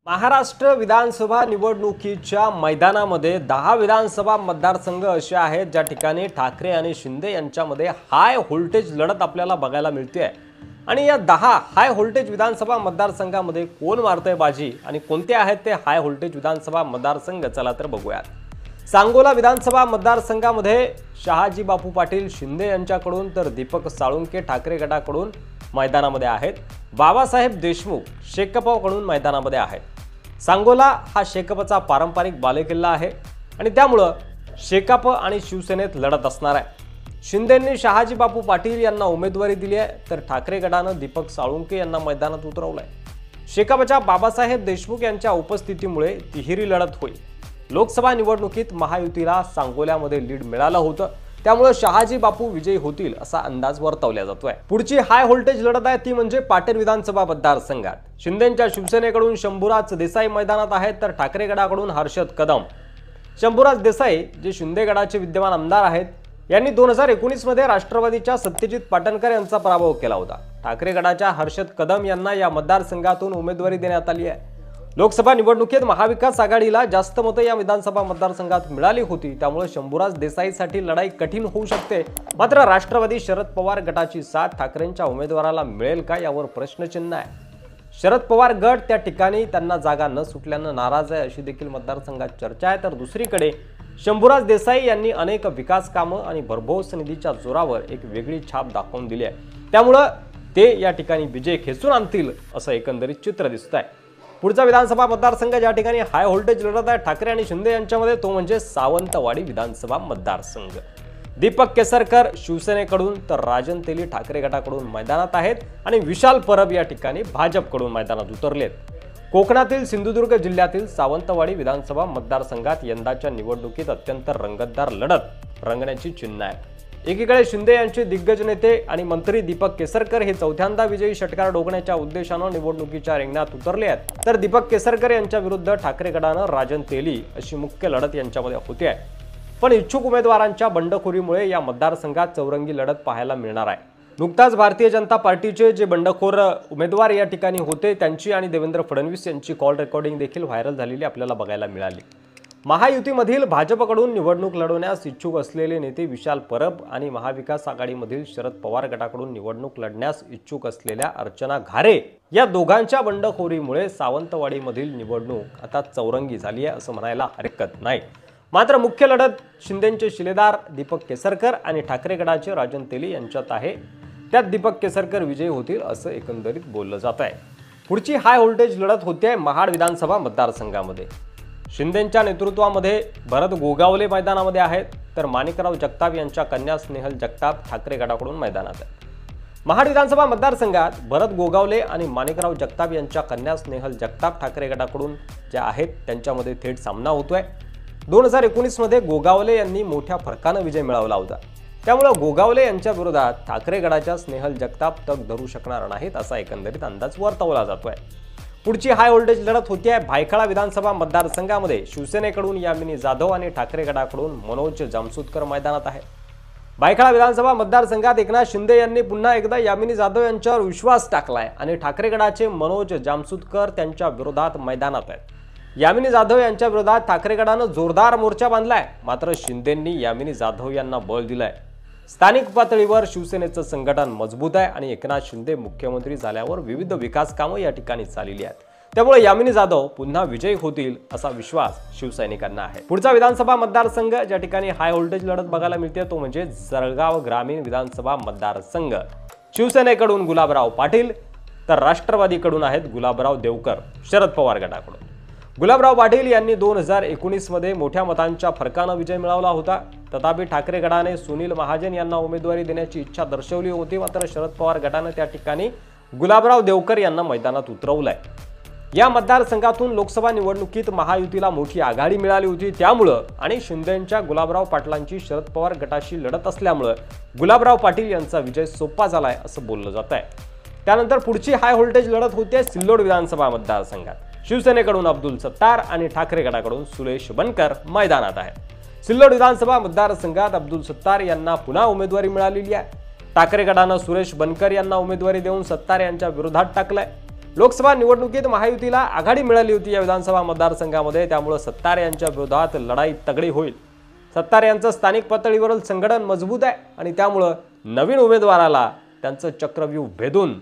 महाराष्ट्र विधानसभा निवडणुकीच्या मैदानामध्ये 10 विधानसभा मतदारसंघ असे आहेत ज्या ठिकाणी ठाकरे आणि शिंदे यांच्यामध्ये हाय व्होल्टेज लढत आपल्याला बघायला मिळते आणि या 10 हाय व्होल्टेज विधानसभा मतदारसंघामध्ये कोण मारतंय बाजी आणि कोणते आहेत ते हाय व्होल्टेज विधानसभा मतदारसंघ चला तर बघूयात। सांगोला विधानसभा मतदारसंघामध्ये शहाजी बापू पाटील शिंदे यांच्याकडून तर दीपक साळुंके ठाकरे गटाकडून मैदानामध्ये आहेत। बाबासाहेब देशमुख शेकापकडून मैदानामध्ये आहेत। सांगोला हा शेकापचा पारंपरिक बालेकिल्ला आहे आणि त्यामुळे शेकाप आणि शिवसेनेत लढत असणार आहे। शिंदेंनी शहाजी बापू पाटील यांना उमेदवारी दिली आहे तर ठाकरे गटाने दीपक साळुंके यांना मैदानात उतरवलंय। शेकापच्या बाबासाहेब देशमुख यांच्या उपस्थितीमुळे तिहेरी लढत होईल। लोकसभा निवडणुकीत महायुतीला सांगोल्यामध्ये लीड मिळालं होतं, त्यामुळे शहाजी बापू विजयी होतील असा अंदाज वर्तवला जातोय। पुढची हाय व्होल्टेज लढत आहे ती म्हणजे पाटण विधानसभा मतदारसंघात शिंदेंच्या शिवसेनेकडून शंभूराज देसाई मैदानात आहेत तर ठाकरे गटाकडून हर्षद कदम। शंभूराज देसाई जे शिंदे गटाचे विद्यमान आमदार आहेत यांनी 2019 मध्ये राष्ट्रवादीच्या सत्यजित पाटणकर यांचा पराभव केला होता। ठाकरे गटाच्या हर्षद कदम यांना या मतदारसंघातून उमेदवारी देण्यात आली आहे। लोकसभा निवडणुकीत महाविकास आघाडीला जास्त मतं या विधानसभा मतदारसंघात मिळाली होती, त्यामुळे शंभूराज देसाईसाठी लढाई कठीण होऊ शकते। मात्र राष्ट्रवादी शरद पवार गटाची साथ ठाकरेंच्या उमेदवाराला मिळेल का यावर प्रश्नचिन्ह आहे। शरद पवार गट त्या ठिकाणी त्यांना जागा न सुटल्याने नाराज आहे अशी देखील मतदारसंघात चर्चा आहे। तर दुसरीकडे शंभूराज देसाई यांनी अनेक विकास कामं आणि भरघोस निधीच्या जोरावर एक वेगळी छाप दाखवून दिली आहे, त्यामुळे ते या ठिकाणी विजय खेचून आणतील असं एकंदरीत चित्र दिसत आहे। पुढचा विधानसभा मतदारसंघ ज्या ठिकाणी हाय व्होल्टेज लढत आहे ठाकरे आणि शिंदे यांच्यामध्ये तो म्हणजे सावंतवाडी विधानसभा मतदारसंघ। दीपक केसरकर शिवसेनेकडून तर राजन तेली ठाकरे गटाकडून मैदानात आहेत आणि विशाल परब या ठिकाणी भाजपकडून मैदानात उतरलेत। कोकणातील सिंधुदुर्ग जिल्ह्यातील सावंतवाडी विधानसभा मतदारसंघात यंदाच्या निवडणुकीत अत्यंत रंगतदार लढत रंगण्याची चिन्ह आहे। एकीकडे शिंदे यांचे दिग्गज नेते आणि मंत्री दीपक केसरकर हे चौथ्यांदा विजयी षटकार डोकण्याच्या उद्देशाने निवडणुकीच्या रिंगणात उतरले आहेत, तर दीपक केसरकर यांच्या विरुद्ध ठाकरे गटाने राजन तेली अशी मुख्य लढत यांच्यामध्ये होते आहे। पण इच्छुक उमेदवारांच्या बंडखोरीमुळे या मतदारसंघात चौरंगी लढत पाहायला मिळणार आहे। नुकताच भारतीय जनता पार्टीचे जे बंडखोर उमेदवार या ठिकाणी होते त्यांची आणि देवेंद्र फडणवीस यांची कॉल रेकॉर्डिंग देखील व्हायरल झालेली आपल्याला बघायला मिळाली। महायुतीमधील भाजपकडून निवडणूक लढवण्यास इच्छुक असलेले नेते विशाल परब आणि महाविकास आघाडीमधील शरद पवार गटाकडून निवडणूक लढण्यास इच्छुक असलेल्या अर्चना घारे या दोघांच्या बंडखोरीमुळे सावंतवाडीमधील निवडणूक आता चौरंगी झाली आहे असं म्हणायला हरकत नाही। मात्र मुख्य लढत शिंदेंचे शिलेदार दीपक केसरकर आणि ठाकरे गटाचे राजन तेली यांच्यात आहे, त्यात दीपक केसरकर विजयी होतील असं एकंदरीत बोललं जात आहे। पुढची हाय व्होल्टेज लढत होते महाड विधानसभा मतदारसंघामध्ये। शिंदेंच्या नेतृत्वामध्ये भरत गोगावले मैदानामध्ये आहेत तर माणिकराव जगताप यांच्या कन्या स्नेहल जगताप ठाकरे गटाकडून मैदानात आहेत। महाड विधानसभा मतदारसंघात भरत गोगावले आणि माणिकराव जगताप यांच्या कन्या स्नेहल जगताप ठाकरे गटाकडून ज्या आहेत त्यांच्यामध्ये थेट सामना होतोय। 2019 मध्ये गोगावले यांनी मोठ्या फरकाने विजय मिळवला होता, त्यामुळे गोगावले यांच्या विरोधात ठाकरे गटाच्या स्नेहल जगताप तग धरू शकणार नाहीत असा एकंदरीत अंदाज वर्तवला जातोय। पुढची हाय व्होल्टेज लढत होती आहे भायखळा विधानसभा मतदारसंघामध्ये। शिवसेनेकडून यामिनी जाधव आणि ठाकरे गटाकडून मनोज जामसुदकर मैदानात आहेत। भायखळा विधानसभा मतदारसंघात एकनाथ शिंदे यांनी पुन्हा एकदा यामिनी जाधव यांच्यावर विश्वास टाकलाय आणि ठाकरे गटाचे मनोज जामसुदकर त्यांच्या विरोधात मैदानात आहेत। यामिनी जाधव यांच्या विरोधात ठाकरे गटाने जोरदार मोर्चा बांधलाय, मात्र शिंदेंनी यामिनी जाधव यांना बळ दिलंय। स्थानिक पातळीवर शिवसेनेचं संघटन मजबूत आहे आणि एकनाथ शिंदे मुख्यमंत्री झाल्यावर विविध विकास कामं या ठिकाणी चालली आहेत, त्यामुळे यामिनी जाधव पुन्हा विजयी होतील असा विश्वास शिवसैनिकांना आहे। पुढचा विधानसभा मतदारसंघ ज्या ठिकाणी हाय व्होल्टेज लढत बघायला मिळते तो म्हणजे जळगाव ग्रामीण विधानसभा मतदारसंघ। शिवसेनेकडून गुलाबराव पाटील तर राष्ट्रवादीकडून आहेत गुलाबराव देवकर शरद पवार गटाकडून। गुलाबराव पाटील यांनी 2019 मध्ये मोठ्या मतांच्या फरकाने विजय मिळवला होता, तथापि ठाकरे गटाने सुनील महाजन यांना उमेदवारी देण्याची इच्छा दर्शवली होती, मात्र शरद पवार गटाने त्या ठिकाणी गुलाबराव देवकर यांना मैदानात उतरवलंय। या मतदारसंघातून लोकसभा निवडणुकीत महायुतीला मोठी आघाडी मिळाली होती, त्यामुळे आणि शिंदेंच्या गुलाबराव पाटलांची शरद पवार गटाशी लढत असल्यामुळे गुलाबराव पाटील यांचा विजय सोपा झालाय असं बोललं जात आहे। त्यानंतर पुढची हाय व्होल्टेज लढत होते सिल्लोड विधानसभा मतदारसंघात। शिवसेनेकडून अब्दुल सत्तार आणि ठाकरे गटाकडून सुरेश बनकर मैदानात आहेत। सिल्लोड विधानसभा मतदारसंघात अब्दुल सत्तार यांना पुन्हा उमेदवारी मिळालेली आहे। ठाकरे गटाने सुरेश बनकर यांना उमेदवारी देऊन सत्तार यांच्या विरोधात टाकलंय। लोकसभा निवडणुकीत महायुतीला आघाडी मिळाली होती या विधानसभा मतदारसंघामध्ये, त्यामुळे सत्तार यांच्या विरोधात लढाई तगडी होईल। सत्तार यांचं स्थानिक पातळीवरील संघटन मजबूत आहे आणि त्यामुळे नवीन उमेदवाराला त्यांचं चक्रव्यूह भेदून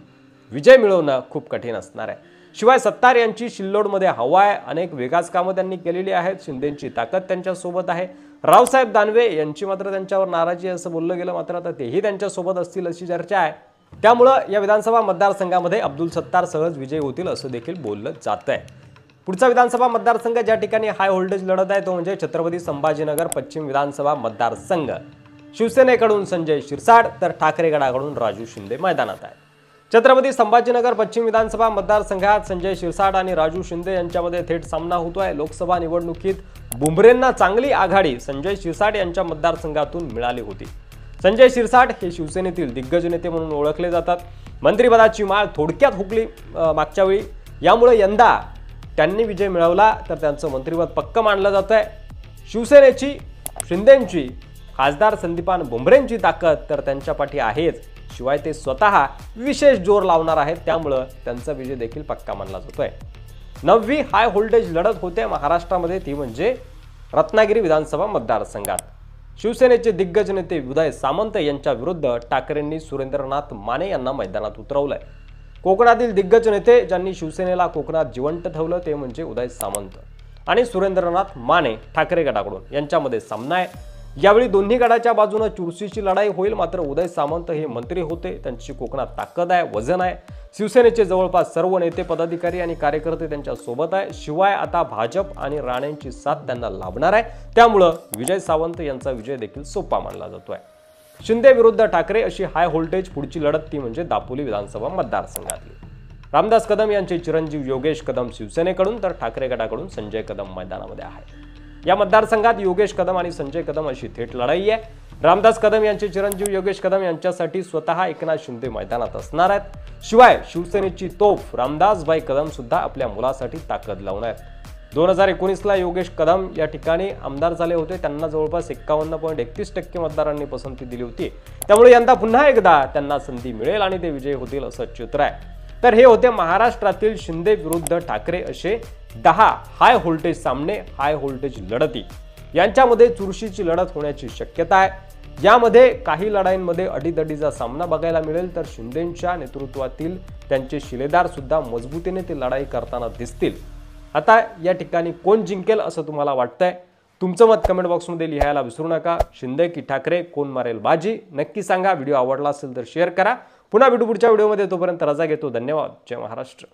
विजय मिळवणं खूप कठीण असणार आहे। शिवाय सत्तार यांची शिल्लोडमध्ये हवा आहे, अनेक विकास कामं त्यांनी केलेली आहेत, शिंदेची ताकद त्यांच्या सोबत आहे। रावसाहेब दानवे यांची मात्र त्यांच्यावर नाराजी असं बोललं गेलं, मात्र आता तेही त्यांच्या सोबत असतील अशी चर्चा आहे। त्यामुळे या विधानसभा मतदारसंघामध्ये अब्दुल सत्तार सहज विजयी होतील असं देखील बोललं जात आहे। पुढचा विधानसभा मतदारसंघ ज्या ठिकाणी हाय व्होल्टेज लढत आहे तो म्हणजे छत्रपती संभाजीनगर पश्चिम विधानसभा मतदारसंघ। शिवसेनेकडून संजय शिरसाट तर ठाकरे गटाकडून राजू शिंदे मैदानात आहे। छत्रपती संभाजीनगर पश्चिम विधानसभा मतदारसंघात संजय शिरसाट आणि राजू शिंदे यांच्यामध्ये थेट सामना होतोय। लोकसभा निवडणुकीत बुमरेंना चांगली आघाडी संजय शिरसाट यांच्या मतदारसंघातून मिळाली होती। संजय शिरसाट हे शिवसेनेतील दिग्गज नेते म्हणून ओळखले जातात। मंत्रिपदाची माळ थोडक्यात हुकली मागच्या वेळी, यामुळे यंदा त्यांनी विजय मिळवला तर त्यांचं मंत्रिपद पक्क मानलं जातंय। शिवसेनेची, शिंदेंची, खासदार संदीपान भुमरेंची ताकद तर त्यांच्या पाठी आहेच, शिवाय ते स्वतः विशेष जोर लावणार आहेत, त्यामुळे त्यांचा विजय देखील पक्का मानला जातोय। 9वी हाय व्होल्टेज लढत होते महाराष्ट्रामध्ये, ती म्हणजे रत्नागिरी विधानसभा मतदारसंघात। शिवसेनेचे दिग्गज नेते उदय सामंत यांच्या विरुद्ध ठाकरेंनी सुरेंद्रनाथ माने यांना मैदानात उतरवलंय। कोकणातील दिग्गज नेते ज्यांनी शिवसेनेला कोकणात जिवंत ठेवलं ते म्हणजे उदय सामंत आणि सुरेंद्रनाथ माने ठाकरे गटाकडून यांच्यामध्ये सामना आहे। यावेळी दोन्ही गटाच्या बाजूने चुरशीची लढाई होईल, मात्र उदय सामंत हे मंत्री होते, त्यांची कोकणात ताकद आहे, वजन आहे। शिवसेनेचे जवळपास सर्व नेते, पदाधिकारी आणि कार्यकर्ते त्यांच्या सोबत आहे। शिवाय आता भाजप आणि राणेंची साथ त्यांना लाभणार आहे, त्यामुळे विजय सावंत यांचा विजय देखील सोपा मानला जातोय। शिंदे विरुद्ध ठाकरे अशी हाय व्होल्टेज पुढची लढत ती म्हणजे दापोली विधानसभा मतदारसंघातली। रामदास कदम यांचे चिरंजीव योगेश कदम शिवसेनेकडून तर ठाकरे गटाकडून संजय कदम मैदानामध्ये आहे। या मतदारसंघात योगेश कदम आणि संजय कदम अशी थेट लढाई आहे। रामदास कदम यांचे चिरंजीव योगेश कदम यांच्यासाठी स्वतः एकनाथ शिंदे मैदानात असणार आहेत। शिवाय शिवसेनेची तोफ रामदासभाई कदम सुद्धा आपल्या मुलासाठी ताकद लावणार आहेत। 2019ला योगेश कदम या ठिकाणी आमदार झाले होते, त्यांना जवळपास 51.31% मतदारांनी पसंती दिली होती, त्यामुळे यंदा पुन्हा एकदा त्यांना संधी मिळेल आणि ते विजयी होतील असं चित्र आहे। तर हे होते महाराष्ट्रातील शिंदे विरुद्ध ठाकरे असे 10 हाय व्होल्टेज सामने, हाय व्होल्टेज लढती। यांच्यामध्ये चुरशीची लढत होण्याची शक्यता आहे। यामध्ये काही लढाईंमध्ये अडीतडीचा सामना बघायला मिळेल, तर शिंदेंच्या नेतृत्वातील त्यांचे शिलेदार सुद्धा मजबूतीने ते लढाई करताना दिसतील। आता या ठिकाणी कोण जिंकेल असं तुम्हाला वाटतंय? तुमचं मत कमेंट बॉक्समध्ये लिहायला विसरू नका। शिंदे की ठाकरे, कोण मारेल बाजी नक्की सांगा। व्हिडिओ आवडला असेल तर शेअर करा। पुन्हा भेटू पुढच्या व्हिडिओमध्ये, तोपर्यंत रजा घेतो। धन्यवाद। जय महाराष्ट्र।